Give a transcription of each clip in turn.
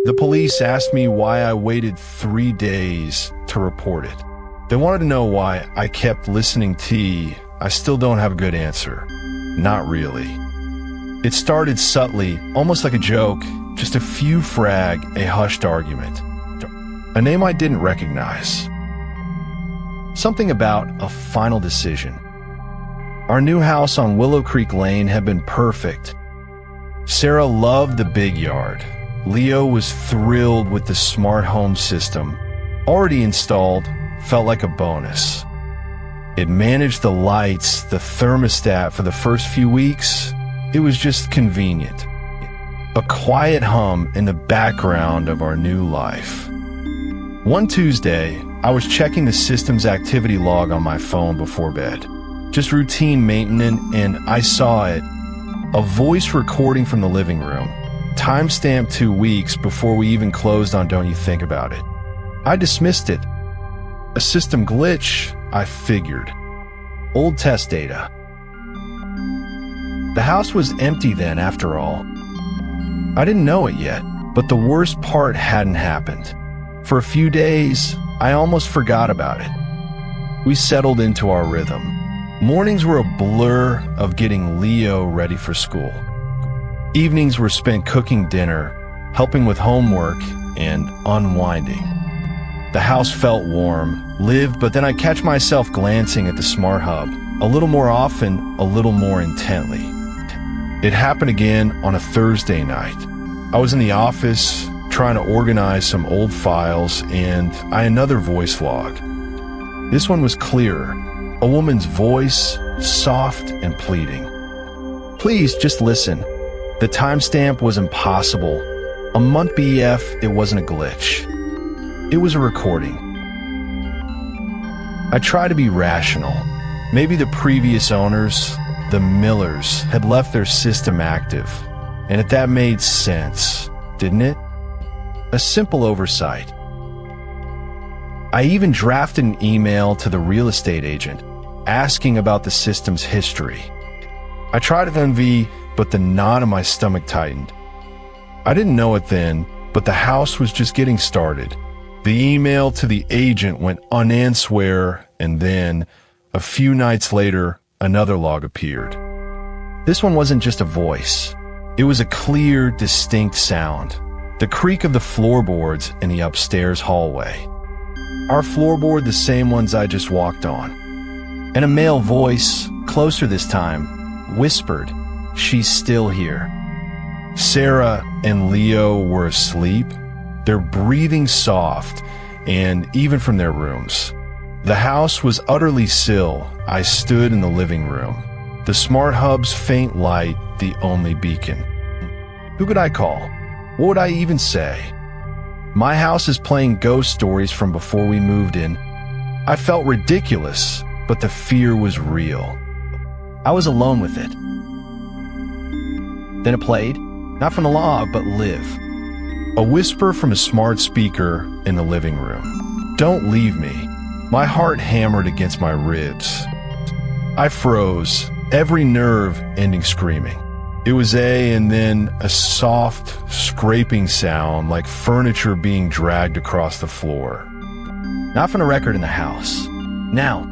The police asked me why I waited 3 days to report it. They wanted to know why I kept listening to. I still don't have a good answer. Not really. It started subtly, almost like a joke, just a few frag, a hushed argument. A name I didn't recognize. Something about a final decision. Our new house on Willow Creek Lane had been perfect. Sarah loved the big yard. Leo was thrilled with the smart home system. Already installed, felt like a bonus. It managed the lights, the thermostat for the first few weeks. It was just convenient. A quiet hum in the background of our new life. One Tuesday, I was checking the system's activity log on my phone before bed. Just routine maintenance, and I saw it. A voice recording from the living room. Timestamped 2 weeks before we even closed on Don't You Think About It. I dismissed it. A system glitch, I figured. Old test data. The house was empty then, after all. I didn't know it yet, but the worst part hadn't happened. For a few days, I almost forgot about it. We settled into our rhythm. Mornings were a blur of getting Leo ready for school. Evenings were spent cooking dinner, helping with homework, and unwinding. The house felt warm, lived, but then I catch myself glancing at the smart hub, a little more often, a little more intently. It happened again on a Thursday night. I was in the office, trying to organize some old files, and another voice log. This one was clearer. A woman's voice, soft and pleading. Please, just listen. The timestamp was impossible. A month BF, it wasn't a glitch. It was a recording. I try to be rational. Maybe the previous owners, the Millers, had left their system active. And if that made sense, didn't it? A simple oversight. I even drafted an email to the real estate agent, asking about the system's history. I tried to envy, but the knot in my stomach tightened. I didn't know it then, but the house was just getting started. The email to the agent went unanswered, and then, a few nights later, another log appeared. This one wasn't just a voice. It was a clear, distinct sound. The creak of the floorboards in the upstairs hallway. Our floorboard, the same ones I just walked on. And a male voice, closer this time, whispered, "She's still here." Sarah and Leo were asleep, their breathing soft, and even from their rooms. The house was utterly still. I stood in the living room, the smart hub's faint light the only beacon. Who could I call? What would I even say? My house is playing ghost stories from before we moved in. I felt ridiculous, but the fear was real. I was alone with it. Then it played, not from the log, but live. A whisper from a smart speaker in the living room. "Don't leave me." My heart hammered against my ribs. I froze, every nerve ending screaming. It was and then a soft, scraping sound like furniture being dragged across the floor. Not from a record in the house. Now,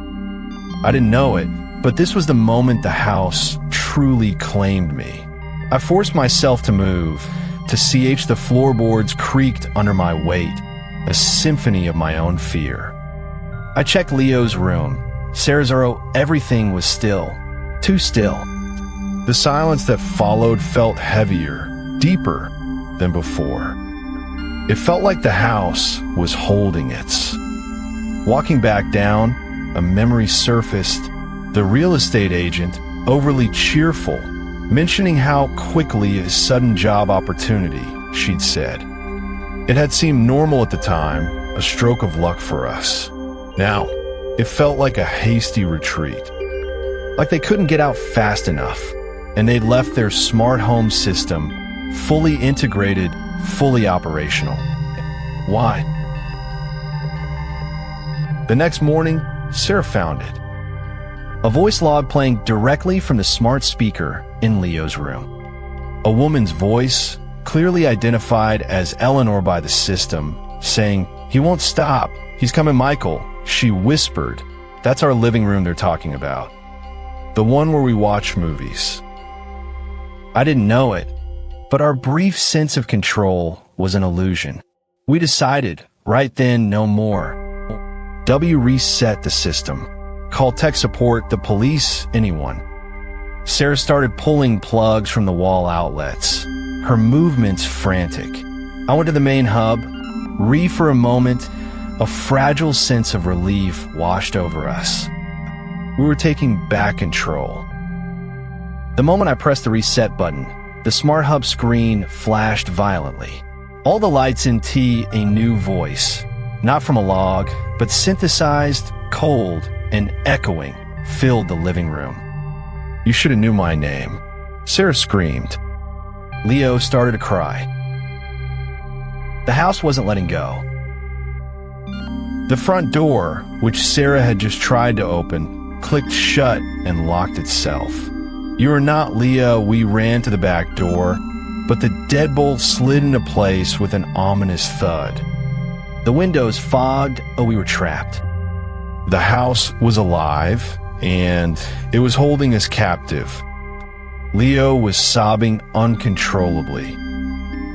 I didn't know it, but this was the moment the house truly claimed me. I forced myself to move, to CH the floorboards creaked under my weight, a symphony of my own fear. I checked Leo's room. Sarah's room, everything was still. Too still. The silence that followed felt heavier, deeper than before. It felt like the house was holding its. Walking back down, a memory surfaced. The real estate agent, overly cheerful, mentioning how quickly a sudden job opportunity, she'd said. It had seemed normal at the time, a stroke of luck for us. Now, it felt like a hasty retreat. Like they couldn't get out fast enough, and they'd left their smart home system fully integrated, fully operational. Why? The next morning, Sarah found it. A voice log playing directly from the smart speaker in Leo's room. A woman's voice, clearly identified as Eleanor by the system, saying, "He won't stop. He's coming, Michael," she whispered. That's our living room they're talking about. The one where we watch movies. I didn't know it, but our brief sense of control was an illusion. We decided, right then, no more. W reset the system. Call tech support, the police, anyone. Sarah started pulling plugs from the wall outlets, her movements frantic. I went to the main hub. For a moment, a fragile sense of relief washed over us. We were taking back control. The moment I pressed the reset button, the smart hub screen flashed violently. All the lights in a new voice, not from a log, but synthesized, cold, and echoing, filled the living room. "You should have knew my name," Sarah screamed. Leo started to cry. The house wasn't letting go. The front door, which Sarah had just tried to open, clicked shut and locked itself. "You are not Leo," we ran to the back door, but the deadbolt slid into place with an ominous thud. The windows fogged, we were trapped. The house was alive, and it was holding us captive. Leo was sobbing uncontrollably.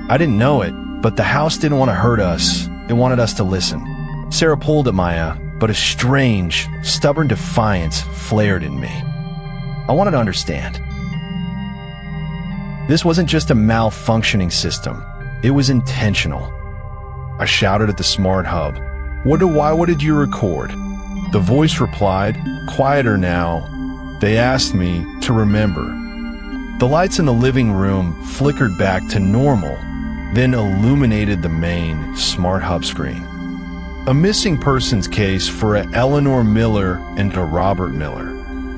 I didn't know it, but the house didn't want to hurt us. It wanted us to listen. Sarah pulled at Maya, but a strange, stubborn defiance flared in me. I wanted to understand. This wasn't just a malfunctioning system. It was intentional. I shouted at the smart hub, Why did you record?" The voice replied, quieter now. They asked me to remember. The lights in the living room flickered back to normal, then illuminated the main smart hub screen. A missing persons case for a Eleanor Miller and a Robert Miller.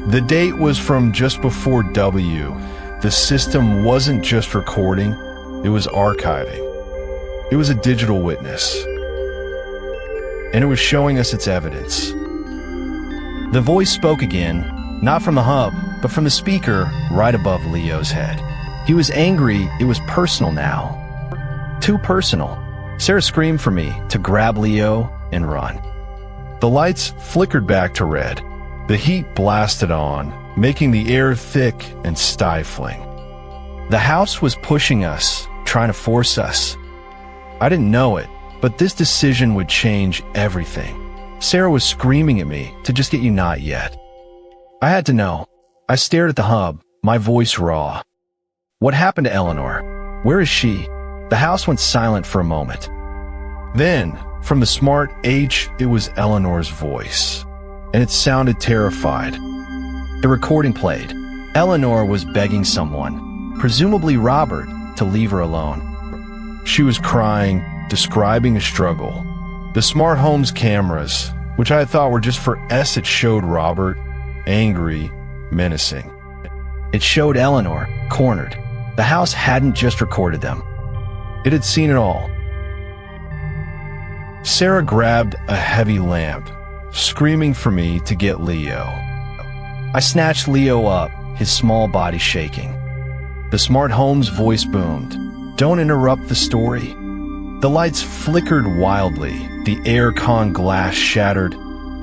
The date was from just before W. The system wasn't just recording, it was archiving. It was a digital witness. And it was showing us its evidence. The voice spoke again, not from the hub, but from the speaker right above Leo's head. He was angry. It was personal now. Too personal. Sarah screamed for me to grab Leo and run. The lights flickered back to red. The heat blasted on, making the air thick and stifling. The house was pushing us, trying to force us. I didn't know it, but this decision would change everything. Sarah was screaming at me to just get you not yet. I had to know. I stared at the hub, my voice raw. What happened to Eleanor? Where is she? The house went silent for a moment. Then, from the smart H, it was Eleanor's voice, and it sounded terrified. The recording played. Eleanor was begging someone, presumably Robert, to leave her alone. She was crying, describing a struggle. The smart home's cameras, which I thought were just for S, it showed Robert, angry, menacing. It showed Eleanor, cornered. The house hadn't just recorded them. It had seen it all. Sarah grabbed a heavy lamp, screaming for me to get Leo. I snatched Leo up, his small body shaking. The smart home's voice boomed. "Don't interrupt the story." The lights flickered wildly, the air-con glass shattered,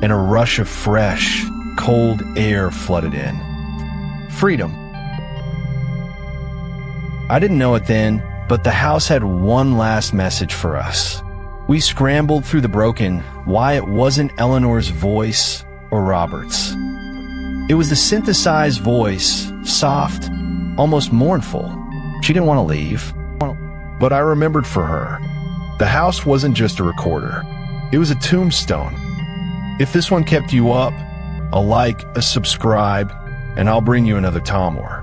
and a rush of fresh, cold air flooded in. Freedom. I didn't know it then, but the house had one last message for us. We scrambled through the broken, why it wasn't Eleanor's voice or Robert's. It was the synthesized voice, soft, almost mournful. She didn't want to leave. But I remembered for her. The house wasn't just a recorder. It was a tombstone. If this one kept you up, a like, a subscribe, and I'll bring you another Tomor.